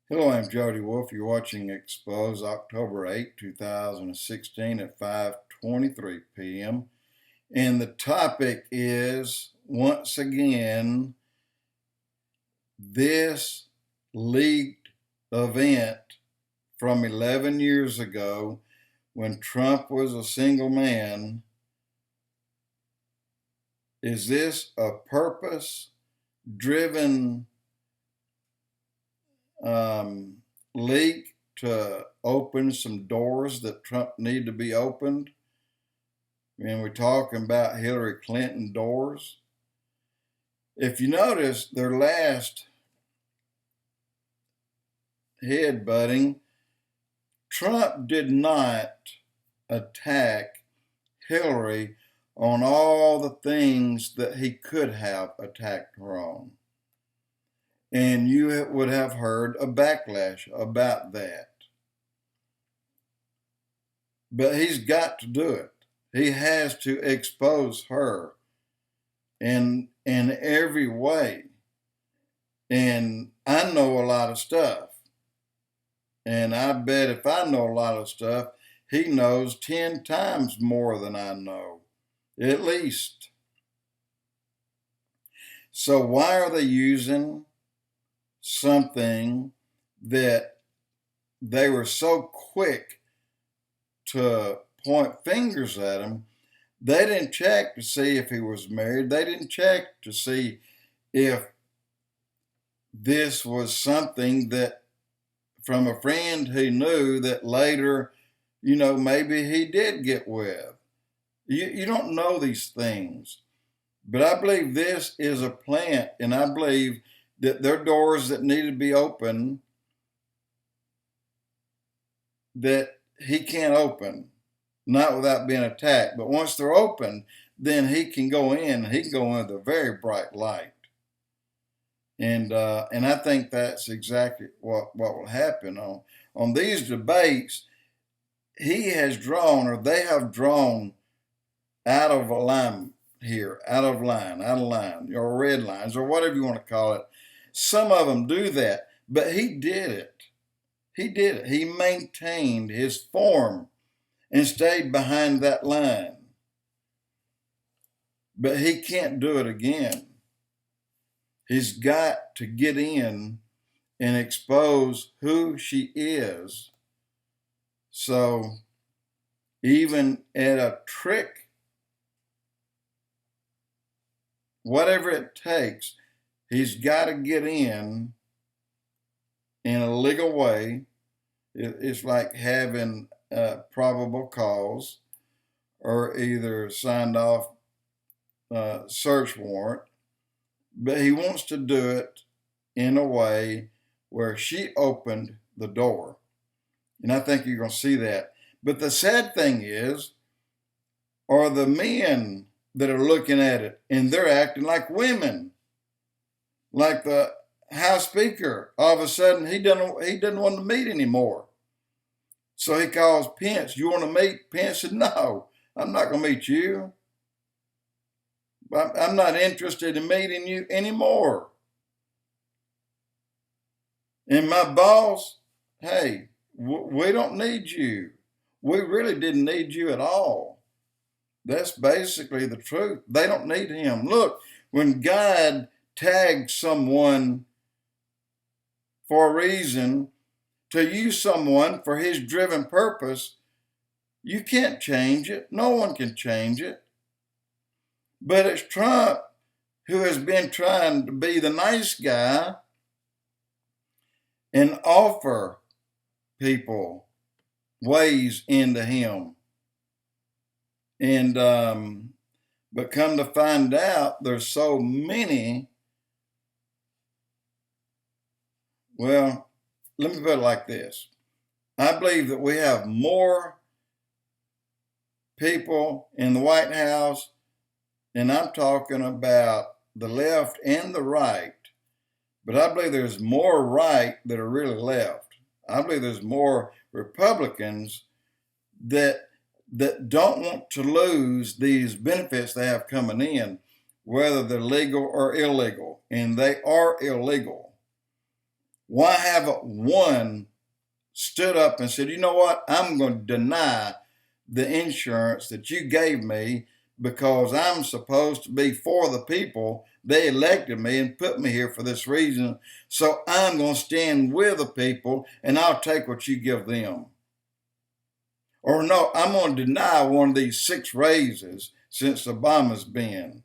Hello, I'm Jody Wolf. You're watching Expoz October 2016 at 5:23 p.m. And the topic is, once again, this leaked event from 11 years ago when Trump was a single man. Is this a purpose-driven leak to open some doors that Trump need to be opened? And we're talking about Hillary Clinton doors. If you notice, their last headbutting, Trump did not attack Hillary on all the things that he could have attacked her on. And you would have heard a backlash about that. But he's got to do it. He has to expose her in every way. And I know a lot of stuff. And I bet if I know a lot of stuff, he knows 10 times more than I know, at least. So why are they using something that they were so quick to point fingers at him? They didn't check to see if he was married. They didn't check to see if this was something that from a friend who knew that later, maybe he did get with. You don't know these things. But I believe this is a plant, and I believe that there are doors that need to be open that he can't open, not without being attacked. But once they're open, then he can go in, and he can go in with a very bright light. And I think that's exactly what will happen on these debates. He has drawn, or they have drawn, out of alignment here, out of line, or red lines, or whatever you want to call it. Some of them do that, but he did it. He did it. He maintained his form and stayed behind that line. But he can't do it again. He's got to get in and expose who she is. So even at a trick, whatever it takes, he's got to get in a legal way. It's like having a probable cause or either signed off search warrant. But he wants to do it in a way where she opened the door. And I think you're going to see that. But the sad thing is, are the men that are looking at it, and they're acting like women. Like the House Speaker, all of a sudden he doesn't want to meet anymore. So he calls Pence. You want to meet? Pence said, no, I'm not going to meet you. I'm not interested in meeting you anymore. And my boss, hey, we don't need you. We really didn't need you at all. That's basically the truth. They don't need him. Look, when God tags someone for a reason, to use someone for his driven purpose, you can't change it. No one can change it. But it's Trump who has been trying to be the nice guy and offer people ways into him. And but come to find out, there's so many. Well, let me put it like this. I believe that we have more people in the White House, and I'm talking about the left and the right, but I believe there's more right that are really left. I believe there's more Republicans that don't want to lose these benefits they have coming in, whether they're legal or illegal, and they are illegal. Why haven't one stood up and said, you know what, I'm going to deny the insurance that you gave me because I'm supposed to be for the people. They elected me and put me here for this reason. So I'm going to stand with the people and I'll take what you give them. Or no, I'm going to deny one of these 6 raises since Obama's been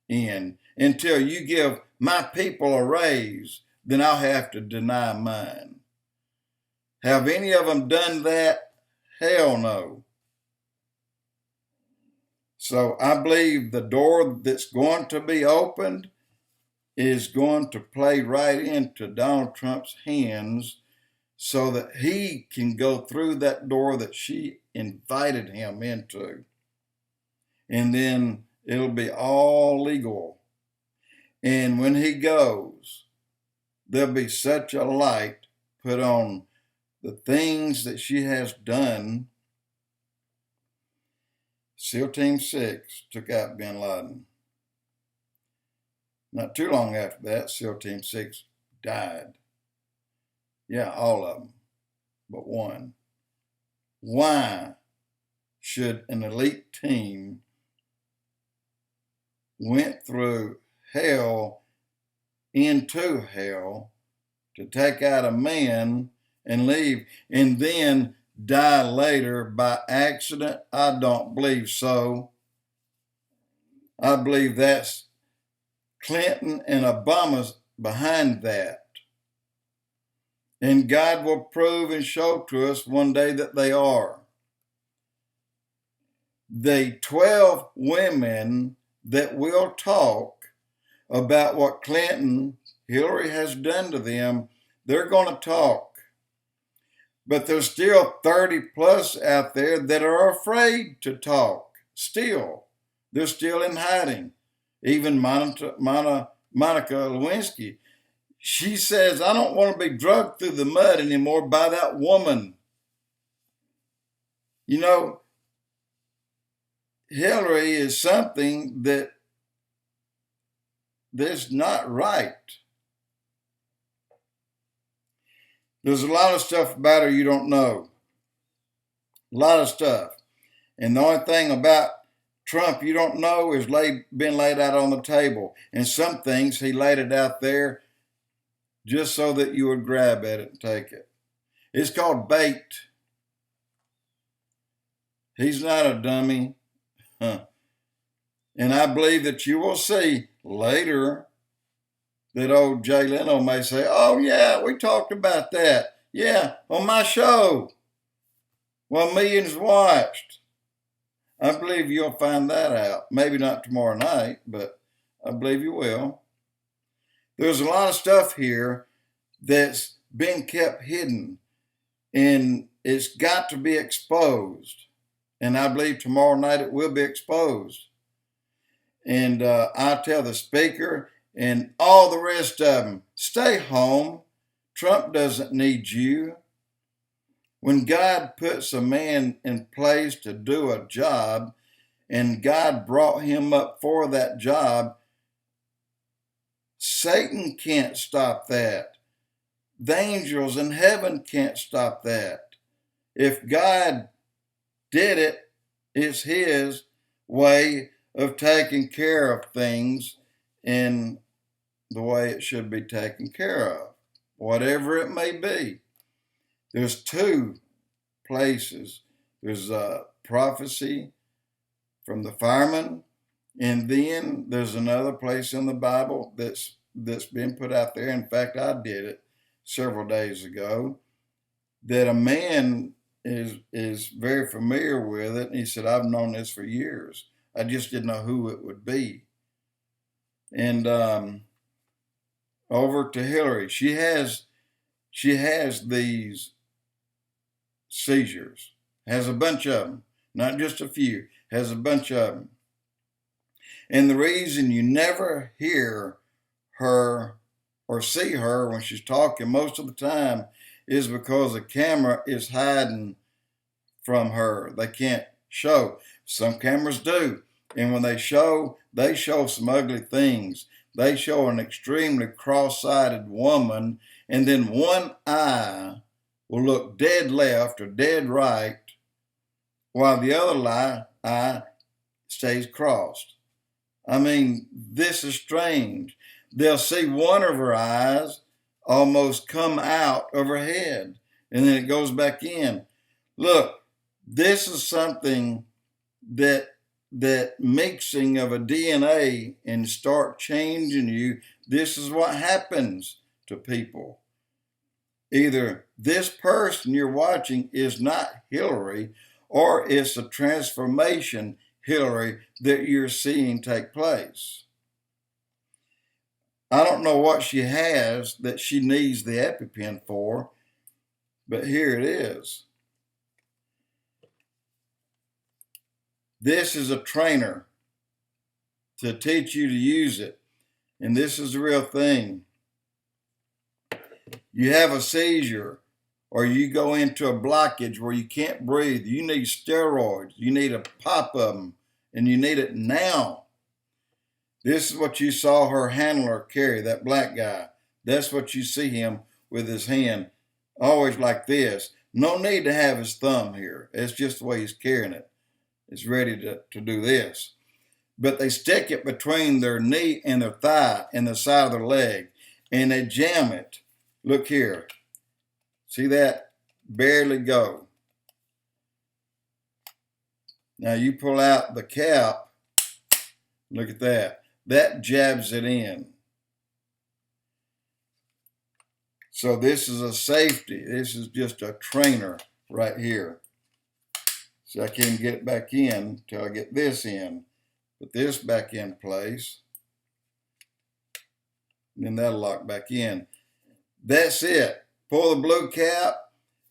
in until you give my people a raise, then I'll have to deny mine. Have any of them done that? Hell no. So I believe the door that's going to be opened is going to play right into Donald Trump's hands so that he can go through that door that she invited him into. And then it'll be all legal. And when he goes, there'll be such a light put on the things that she has done. SEAL Team 6 took out bin Laden. Not too long after that, SEAL Team 6 died. Yeah, all of them, but one. Why should an elite team went through hell into hell to take out a man and leave and then die later by accident? I don't believe so. I believe that's Clinton and Obama's behind that. And God will prove and show to us one day that they are. The 12 women that will talk about what Hillary has done to them, they're going to talk. But there's still 30 plus out there that are afraid to talk. Still. They're still in hiding. Even Monica Lewinsky. She says, I don't want to be drugged through the mud anymore by that woman. You know, Hillary is something that's not right. There's a lot of stuff about her you don't know. A lot of stuff. And the only thing about Trump you don't know is been laid out on the table. And some things he laid it out there just so that you would grab at it and take it. It's called bait. He's not a dummy. And I believe that you will see later that old Jay Leno may say, oh yeah, we talked about that. Yeah, on my show. Well, millions watched. I believe you'll find that out. Maybe not tomorrow night, but I believe you will. There's a lot of stuff here that's been kept hidden, and it's got to be exposed. And I believe tomorrow night it will be exposed. And I tell the speaker and all the rest of them, stay home. Trump doesn't need you. When God puts a man in place to do a job, and God brought him up for that job, Satan can't stop that. The angels in heaven can't stop that. If God did it, it's his way of taking care of things in the way it should be taken care of, whatever it may be. There's 2 places. There's a prophecy from the fireman, and then there's another place in the Bible that's been put out there. In fact, I did it several days ago, that a man is very familiar with it. And he said, I've known this for years. I just didn't know who it would be. And over to Hillary. She has these seizures. Has a bunch of them. Not just a few. Has a bunch of them. And the reason you never hear her or see her when she's talking most of the time is because the camera is hiding from her. They can't show. Some cameras do. And when they show some ugly things. They show an extremely cross-eyed woman, and then one eye will look dead left or dead right, while the other eye stays crossed. I mean, this is strange. They'll see one of her eyes almost come out of her head, and then it goes back in. Look, this is something that mixing of a DNA and start changing you. This is what happens to people. Either this person you're watching is not Hillary, or it's a transformation Hillary that you're seeing take place. I don't know what she has that she needs the EpiPen for, but here it is. This is a trainer to teach you to use it, and this is the real thing. You have a seizure, or you go into a blockage where you can't breathe. You need steroids. You need a pop of them, and you need it now. This is what you saw her handler carry, that black guy. That's what you see him with his hand, always like this. No need to have his thumb here. It's just the way he's carrying it. It's ready to do this. But they stick it between their knee and their thigh and the side of their leg, and they jam it. Look here. See that? Barely go. Now you pull out the cap. Look at that. That jabs it in. So this is a safety. This is just a trainer right here. So I can't get it back in until I get this in. Put this back in place. And then that'll lock back in. That's it. Pull the blue cap,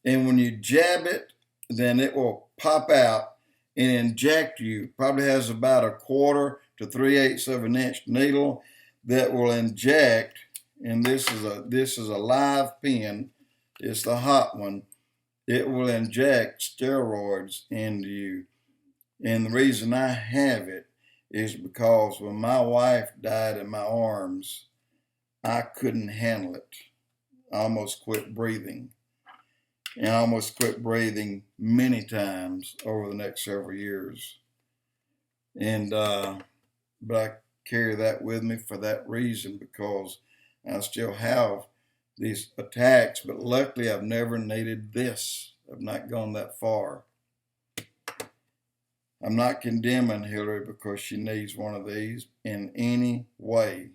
and when you jab it, then it will pop out and inject you. Probably has about 1/4 to 3/8 of an inch needle that will inject. And this is a live pen. It's the hot one. It will inject steroids into you. And the reason I have it is because when my wife died in my arms, I couldn't handle it. I almost quit breathing. And I almost quit breathing many times over the next several years. And but I carry that with me for that reason, because I still have these attacks, but luckily I've never needed this. I've not gone that far. I'm not condemning Hillary because she needs one of these in any way.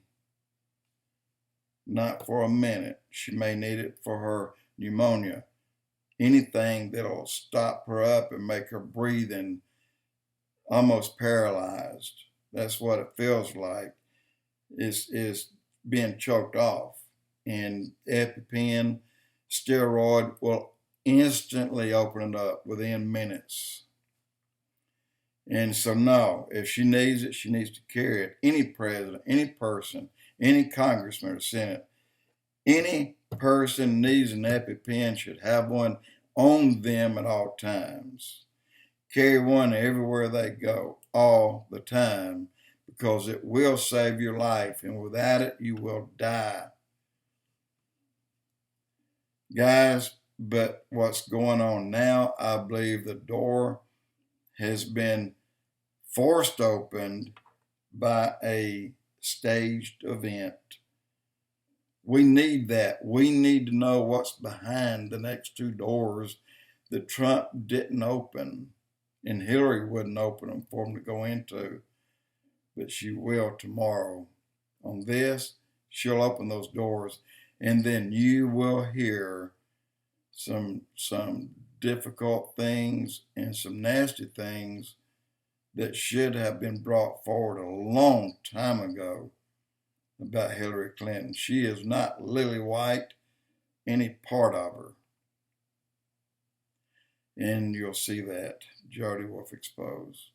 Not for a minute. She may need it for her pneumonia. Anything that'll stop her up and make her breathing almost paralyzed. That's what it feels like, is being choked off. And EpiPen, steroid will instantly open it up within minutes. And so no, if she needs it, she needs to carry it. Any president, any person, any congressman or senate, any person needs an EpiPen should have one on them at all times. Carry one everywhere they go, all the time, because it will save your life, and without it, you will die. Guys, but what's going on now, I believe the door has been forced open by a staged event. We need that. We need to know what's behind the next 2 doors that Trump didn't open, and Hillary wouldn't open them for him to go into, but she will tomorrow. On this, she'll open those doors, and then you will hear some difficult things and some nasty things that should have been brought forward a long time ago about Hillary Clinton. She is not lily white, any part of her. And you'll see that. Jody Wolf Expoz.